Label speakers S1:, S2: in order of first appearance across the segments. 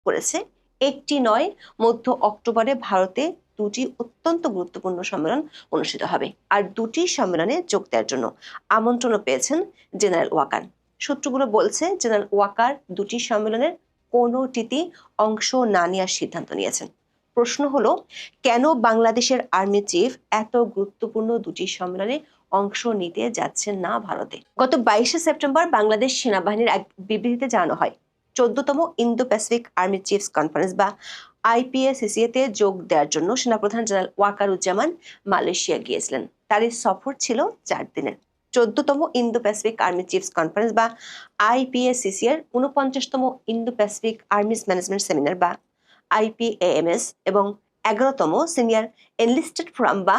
S1: করেছে একটি নয়, মধ্য অক্টোবরে ভারতে দুটি অত্যন্ত গুরুত্বপূর্ণ সম্মেলন অনুষ্ঠিত হবে। আর দুটি সম্মেলনে যোগ দেওয়ার জন্য আমন্ত্রণও পেয়েছেন জেনারেল ওয়াকার। সূত্রগুলো বলছে জেনারেল ওয়াকার দুটি সম্মেলনের কোনোটিতেই অংশ না নেওয়ার সিদ্ধান্ত নিয়েছেন। প্রশ্ন হলো, কেন বাংলাদেশের আর্মি চিফ এত গুরুত্বপূর্ণ দুটি সম্মেলনে অংশ নিতে যাচ্ছেন না ভারতে? গত 22শে সেপ্টেম্বর বাংলাদেশ সেনাবাহিনীর এক বিবৃতিতে জানানো হয়, 14তম Indo Pacific army chiefs conference বা আইপিএসিসিএতে যোগ দেওয়ার জন্য সেনাপ্রধান জেনারেল ওয়াকারুজ্জামান মালয়েশিয়া গিয়েছিলেন। তার এই সফর ছিল 4 দিনের। 14তম Indo Pacific army chiefs conference বা আইপিএসিসি এর 49তম Indo Pacific armies management seminar বা আইপিএএমএস এবং 11তম সিনিয়র এনলিস্টেড ফোরাম বা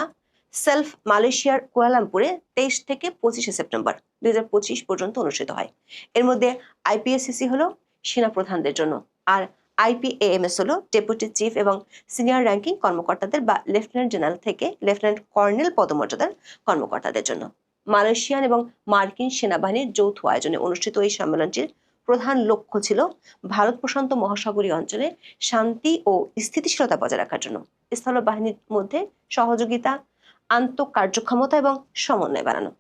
S1: সেলফ মালয়েশিয়ার কুয়ালালামপুরে 23 থেকে 25শে সেপ্টেম্বর 2025 পর্যন্ত অনুষ্ঠিত হয়। এর মধ্যে আইপিএসসিসি হলো সেনাপ্রধানদের জন্য, আর আইপিএএমএস হলো ডেপুটি চিফ এবং সিনিয়র র্যাঙ্কিং কর্মকর্তাদের বা লেফটেন্যান্ট জেনারেল থেকে লেফটেন্যান্ট কর্নেল পদমর্যাদার কর্মকর্তাদের জন্য। মালয়েশিয়ান এবং মার্কিন সেনাবাহিনীর যৌথ আয়োজনে অনুষ্ঠিত এই সম্মেলনটির প্রধান লক্ষ্য ছিল ভারত প্রশান্ত মহাসাগরীয় অঞ্চলে শান্তি ও স্থিতিশীলতা বজায় রাখার জন্য স্থল বাহিনীর মধ্যে সহযোগিতা, আন্তঃকার্যক্ষমতা এবং সমন্বয় বাড়ানো।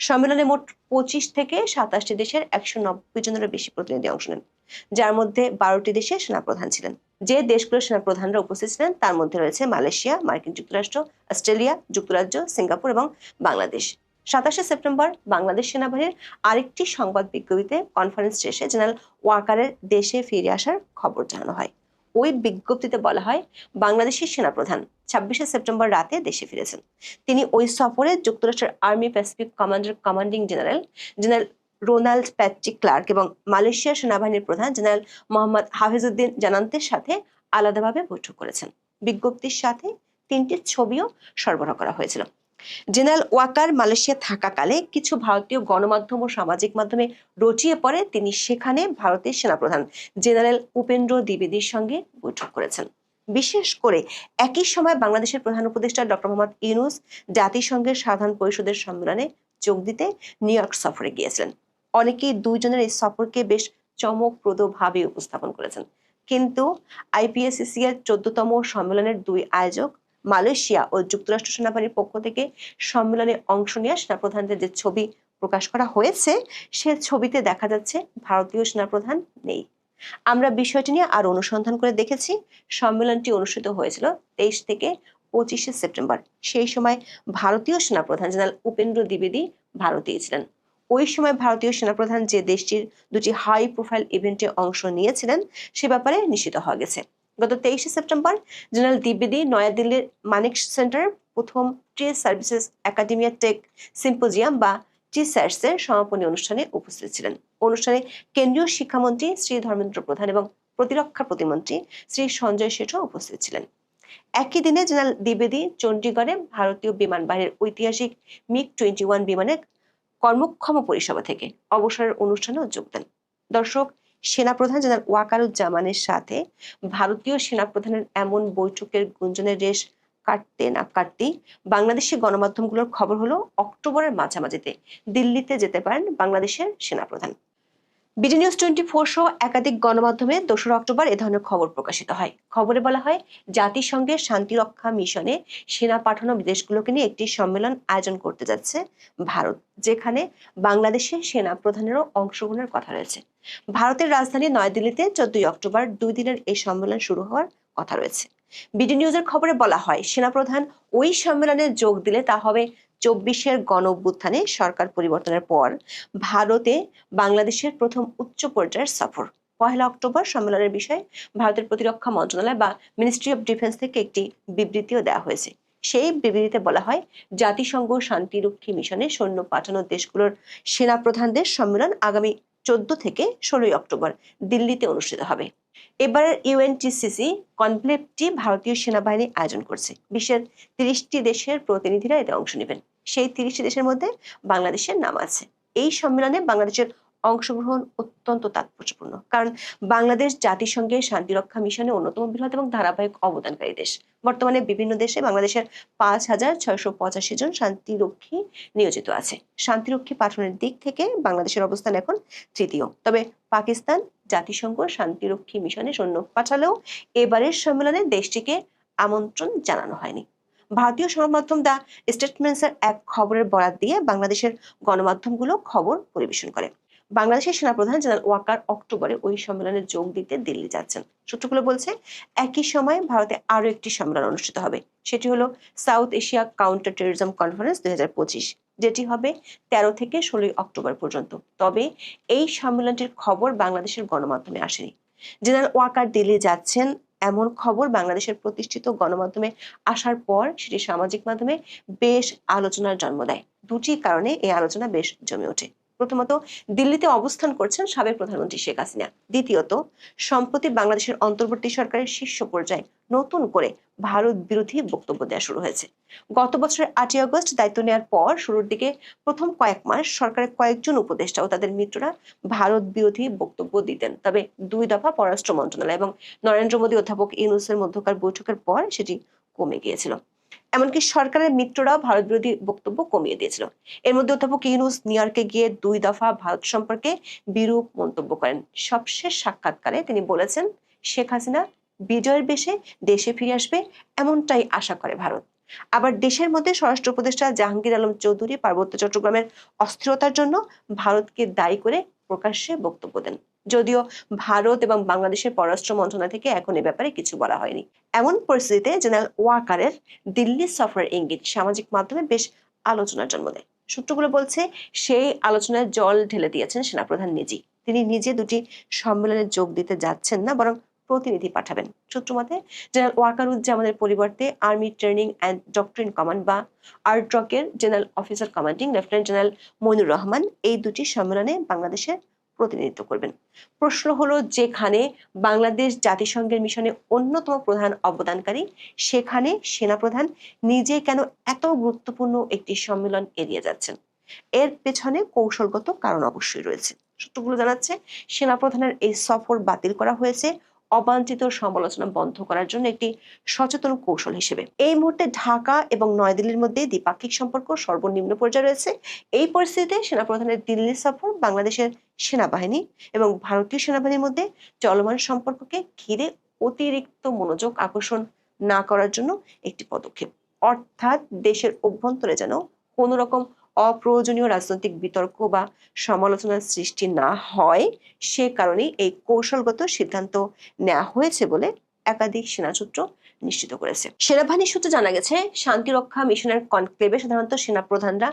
S1: সম্মেলনে মোট 25 থেকে 27টি দেশের 190 জনেরও বেশি প্রতিনিধি অংশ নেন, যার মধ্যে 12টি দেশের সেনাপ্রধান ছিলেন। যে দেশগুলোর সেনাপ্রধানরা উপস্থিত ছিলেন তার মধ্যে রয়েছে মালয়েশিয়া, মার্কিন যুক্তরাষ্ট্র, অস্ট্রেলিয়া, যুক্তরাজ্য, সিঙ্গাপুর এবং বাংলাদেশ। 27শে সেপ্টেম্বর বাংলাদেশ সেনাবাহিনীর আরেকটি সংবাদ বিজ্ঞপ্তিতে কনফারেন্স শেষে জেনারেল ওয়াকারের দেশে ফিরে আসার খবর জানানো হয়। ওই বিজ্ঞপ্তিতে বলা হয়, বাংলাদেশের সেনাপ্রধান 26শে সেপ্টেম্বর রাতে দেশে ফিরেছেন। তিনি ওই সফরে যুক্তরাষ্ট্রের army Pacific commander commanding general general Ronald Patrick Clark এবং মালয়েশিয়ার সেনাবাহিনীর প্রধান জেনারেল মোহাম্মদ হাফিজউদ্দিন জানান্তের সাথে আলাদাভাবে বৈঠক করেছেন। বিজ্ঞপ্তির সাথে 3টি ছবিও সরবরাহ করা হয়েছিল। জেনারেল ওয়াকার মালয়েশিয়া থাকাকালে কিছু ভারতীয় গণমাধ্যম ও সামাজিক মাধ্যমে রটিয়ে পড়ে তিনি সেখানে ভারতের সেনাপ্রধান জেনারেল উপেন্দ্র দ্বিবেদীর সঙ্গে বৈঠক করেছেন। বিশেষ করে একই সময় বাংলাদেশের প্রধান উপদেষ্টা ডক্টর মোহাম্মদ ইউনূস জাতিসংঘের সাধারণ পরিষদের সম্মেলনে যোগ দিতে নিউ ইয়র্ক সফরে গিয়েছিলেন। অনেকেই দুইজনের এই সফরকে বেশ চমকপ্রদভাবে উপস্থাপন করেছেন, কিন্তু আইপিএসসিসি এর 14তম সম্মেলনের দুই আয়োজক মালয়েশিয়া ও যুক্তরাষ্ট্র সেনাবাহিনীর পক্ষ থেকে সম্মেলনে অংশ নেওয়া সেনাপ্রধানদের যে ছবি প্রকাশ করা হয়েছে, সে ছবিতে দেখা যাচ্ছে ভারতীয় সেনাপ্রধান নেই। আমরা বিষয়টি নিয়ে আরো অনুসন্ধান করে দেখেছি। সম্মেলনটি অনুষ্ঠিত হয়েছিল 23 থেকে 25শে সেপ্টেম্বর। সেই সময় ভারতীয় সেনাপ্রধান জেনারেল উপেন্দ্র দ্বিবেদী ভারতেই ছিলেন। ওই সময় ভারতীয় সেনাপ্রধান যে দেশটির দুটি হাই প্রোফাইল ইভেন্টে অংশ নিয়েছিলেন সে ব্যাপারে নিশ্চিত হওয়া গেছে। গত 23শে সেপ্টেম্বর জেনারেল দ্বিবেদী নয়াদিল্লির মানিক সেন্টার প্রথম trade services academia tech symposium বা টিস্যাটস এর সমাপনী অনুষ্ঠানে উপস্থিত ছিলেন। অনুষ্ঠানে কেন্দ্রীয় শিক্ষামন্ত্রী শ্রী ধর্মেন্দ্র প্রধান এবং প্রতিরক্ষা প্রতিমন্ত্রী শ্রী সঞ্জয় শেঠও উপস্থিত ছিলেন। একই দিনে জেনারেল দ্বিবেদী চণ্ডীগড়ে ভারতীয় বিমান বাহিনীর ঐতিহাসিক মিগ-21 বিমানের কর্মক্ষম পরিষেবা থেকে অবসরের অনুষ্ঠানেও যোগ দেন। দর্শক, সেনাপ্রধান জেনারেল ওয়াকারুজ্জামানের সাথে ভারতীয় সেনাপ্রধানের এমন বৈঠকের গুঞ্জনের রেশ কাটতে না কাটতেই বাংলাদেশি গণমাধ্যমগুলোর খবর হলো অক্টোবরের মাঝামাঝিতে দিল্লিতে যেতে পারেন বাংলাদেশের সেনাপ্রধান। বিডি নিউজ 24 সহ একাধিক গণমাধ্যমে 2রা অক্টোবর এ ধরনের খবর প্রকাশিত হয়। খবরে বলা হয়, জাতিসংঘের শান্তিরক্ষা মিশনে সেনা পাঠানো দেশগুলোকে নিয়ে একটি সম্মেলন আয়োজন করতে যাচ্ছে ভারত, যেখানে বাংলাদেশের সেনা প্রধানেরও অংশগ্রহণের কথা রয়েছে। ভারতের রাজধানী নয়াদিল্লিতে 14 অক্টোবর 2 দিনের এই সম্মেলন শুরু হওয়ার কথা রয়েছে। বিডি নিউজের খবরে বলা হয়, সেনাপ্রধান ওই সম্মেলনে যোগ দিলে তা হবে 24-এর গণ অভ্যুত্থানে সরকার পরিবর্তনের পর ভারতে বাংলাদেশের প্রথম উচ্চ পর্যায়ের সফর। 1 অক্টোবর সম্মেলনের বিষয়ে ভারতের প্রতিরক্ষা মন্ত্রণালয় বা মিনিস্ট্রি অফ ডিফেন্স থেকে একটি বিবৃতিও দেওয়া হয়েছে। সেই বিবৃতিতে বলা হয়, জাতিসংঘ শান্তিরক্ষী মিশনে সৈন্য পাঠানো দেশগুলোর সেনাপ্রধানদের সম্মেলন আগামী 14 থেকে 16 অক্টোবর দিল্লিতে অনুষ্ঠিত হবে। এবারের ইউএনটিসিসি কনক্লেভটি ভারতীয় সেনাবাহিনী আয়োজন করছে। বিশ্বের 30টি দেশের প্রতিনিধিরা এতে অংশ নেবেন। সেই 30টি দেশের মধ্যে বাংলাদেশের নাম আছে। এই সম্মেলনে বাংলাদেশের অংশগ্রহণ অত্যন্ত তাৎপর্যপূর্ণ, কারণ বাংলাদেশ জাতিসংঘের শান্তিরক্ষা মিশনে অন্যতম বৃহৎ এবং ধারাবাহিক অবদানকারী দেশ। বর্তমানে বিভিন্ন দেশে বাংলাদেশের 5,685 জন শান্তিরক্ষী নিয়োজিত আছে। শান্তিরক্ষী পাঠানোর দিক থেকে বাংলাদেশের অবস্থান এখন তৃতীয়, তবে পাকিস্তান, জাতিসংঘ শান্তিরক্ষী মিশনে সৈন্য পাঠালেও এবারের সম্মেলনে দেশটিকে আমন্ত্রণ জানানো হয়নি। ভারতীয় সংবাদ মাধ্যম দ্য স্টেটমেন্টসের এক খবরের বরাত দিয়ে বাংলাদেশের গণমাধ্যমগুলো খবর পরিবেশন করে। বাংলাদেশের সেনাপ্রধান জেনারেল ওয়াকার অক্টোবরে ওই সম্মেলনে যোগ দিতে দিল্লি যাচ্ছেন। সূত্রগুলো বলছে একই সময়ে ভারতে আরো একটি সম্মেলন অনুষ্ঠিত হবে, সেটি হলো south Asia counter terrorism conference 2025, যেটি হবে 13 থেকে 16 অক্টোবর পর্যন্ত। তবে এই সম্মেলনটির খবর বাংলাদেশের গণমাধ্যমে আসেনি। জেনারেল ওয়াকার দিল্লি যাচ্ছেন এমন খবর বাংলাদেশের প্রতিষ্ঠিত গণমাধ্যমে আসার পর সেটি সামাজিক মাধ্যমে বেশ আলোচনার জন্ম দেয়। দুটি কারণে এই আলোচনা বেশ জমে ওঠে। প্রথমত, দিল্লিতে অবস্থান করছেন সাবেক প্রধানমন্ত্রী শেখ হাসিনা। দ্বিতীয়ত, সম্প্রতি বাংলাদেশের অন্তর্বর্তী সরকারের শীর্ষ পর্যায়ে নতুন করে ভারত বিরোধী বক্তব্য দেওয়া শুরু হয়েছে। গত বছরের 8ই আগস্ট দায়িত্ব নেওয়ার পর শুরুর দিকে প্রথম কয়েক মাস সরকারের কয়েকজন উপদেষ্টা ও তাদের মিত্ররা ভারত বিরোধী বক্তব্য দিতেন। তবে 2 দফা পররাষ্ট্র মন্ত্রণালয় এবং নরেন্দ্র মোদী অধ্যাপক ইউনূসের মধ্যকার বৈঠকের পর সেটি কমে গিয়েছিল। এমনকি সরকারের মিত্ররাও ভারত বিরোধী বক্তব্য কমিয়ে দিয়েছিল। এর মধ্যে অধ্যাপক ইউনূস নিউ ইয়র্কে গিয়ে 2 দফা ভারত সম্পর্কে বিরূপ মন্তব্য করেন। সবশেষ সাক্ষাৎকারে তিনি বলেছেন, শেখ হাসিনা বিজয়ের বেশে দেশে ফিরে আসবে এমনটাই আশা করে ভারত। আবার দেশের মধ্যে স্বরাষ্ট্র উপদেষ্টা জাহাঙ্গীর আলম চৌধুরী পার্বত্য চট্টগ্রামের অস্থিরতার জন্য ভারতকে দায়ী করে প্রকাশ্যে বক্তব্য দেন। যদিও ভারত এবং বাংলাদেশের পররাষ্ট্র মন্ত্রণালয় থেকে এখন এ ব্যাপারে কিছু বলা হয়নি। এমন পরিস্থিতিতে জেনারেল ওয়াকারের দিল্লি সফরের ইঙ্গিত সামাজিক মাধ্যমে বেশ আলোচনার জন্ম দেয়। সূত্রগুলো বলছে সেই আলোচনায় জল ঢেলে দিয়েছেন সেনাপ্রধান নিজেই। তিনি নিজে দুটি সম্মেলনে যোগ দিতে যাচ্ছেন না, বরং প্রতিনিধি পাঠাবেন। সূত্রমতে জেনারেল ওয়াকারুজ্জামানের পরিবর্তে army training and doctrine command বা আরড্রকের general officer commanding lieutenant general Moinur Rahman এই দুটি সম্মেলনে বাংলাদেশের প্রতিনিধিত্ব করবেন। প্রশ্ন হলো, যেখানে বাংলাদেশ জাতিসংঘের মিশনে অন্যতম প্রধান অবদানকারী, সেখানে সেনাপ্রধান নিজে কেন এত গুরুত্বপূর্ণ একটি সম্মেলন এড়িয়ে যাচ্ছেন? এর পেছনে কৌশলগত কারণ অবশ্যই রয়েছে। সূত্রগুলো জানাচ্ছে সেনাপ্রধানের এই সফর বাতিল করা হয়েছে অবাঞ্ছিত সমালোচনা বন্ধ করার জন্য একটি সচেতন কৌশল হিসেবে। এই মুহূর্তে ঢাকা এবং নয়াদিল্লির মধ্যে দ্বিপাক্ষিক সম্পর্ক সর্বনিম্ন পর্যায়ে রয়েছে। এই পরিস্থিতিতে সেনাপ্রধানের দিল্লি সফর বাংলাদেশের সেনাবাহিনী এবং ভারতীয় সেনাবাহিনীর মধ্যে চলমান সম্পর্ককে ঘিরে অতিরিক্ত মনোযোগ আকর্ষণ না করার জন্য একটি পদক্ষেপ। অর্থাৎ দেশের অভ্যন্তরে যেন কোনো রকম অপ্রয়োজনীয় রাজনৈতিক বিতর্ক বা সমালোচনার সৃষ্টি না হয়, সে কারণেই এই কৌশলগত সিদ্ধান্ত নেওয়া হয়েছে বলে একাধিক সেনা সূত্র নিশ্চিত করেছে। সেনাবাহিনী সূত্রে জানা গেছে, শান্তিরক্ষা মিশনের কনক্লেভে সাধারণত সেনা প্রধানরা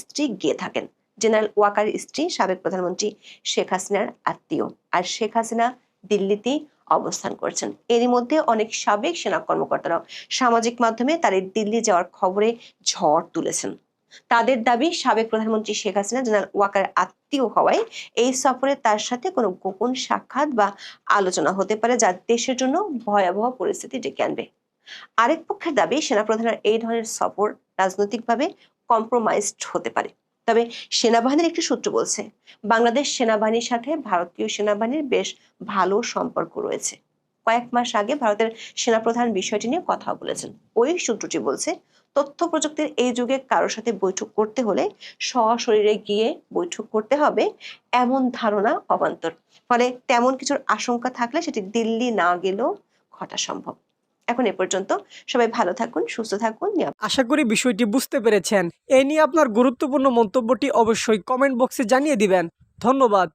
S1: স্ত্রী গিয়ে থাকেন। জেনারেল ওয়াকারের স্ত্রী সাবেক প্রধানমন্ত্রী শেখ হাসিনার আত্মীয়, আর শেখ হাসিনা দিল্লিতেই অবস্থান করছেন। এরই মধ্যে অনেক সাবেক সেনা কর্মকর্তারাও সামাজিক মাধ্যমে তার দিল্লি যাওয়ার খবরে ঝড় তুলেছেন। তাদের দাবি, সাবেক প্রধানমন্ত্রী শেখ হাসিনা জেনারেল ওয়াকারের আত্মীয় হওয়ায় এই সফরে তার সাথে কোনো গোপন সাক্ষাৎ বা আলোচনা হতে পারে, যা দেশের জন্য ভয়াবহ পরিস্থিতি ডেকে আনবে। আরেক পক্ষের দাবি, সেনাপ্রধানের এই ধরনের সফর রাজনৈতিকভাবে কম্প্রোমাইজড হতে পারে। তবে সেনাবাহিনীর একটি সূত্র বলছে, বাংলাদেশ সেনাবাহিনীর সাথে ভারতীয় সেনাবাহিনীর বেশ ভালো সম্পর্ক রয়েছে। কয়েক মাস আগে ভারতের সেনাপ্রধান বিষয়টি নিয়ে কথা বলেছেন। ওই সূত্রটি বলছে, তথ্য প্রযুক্তির এই যুগে কারোর সাথে বৈঠক করতে হলে সশরীরে গিয়ে বৈঠক করতে হবে এমন ধারণা অবান্তর। ফলে তেমন কিছুর আশঙ্কা থাকলে সেটি দিল্লি না গেলেও ঘটা সম্ভব। এখন এ পর্যন্ত। সবাই ভালো থাকুন, সুস্থ থাকুন।
S2: আশা করি বিষয়টি বুঝতে পেরেছেন। এ নিয়ে আপনার গুরুত্বপূর্ণ মন্তব্যটি অবশ্যই কমেন্ট বক্সে জানিয়ে দিবেন। ধন্যবাদ।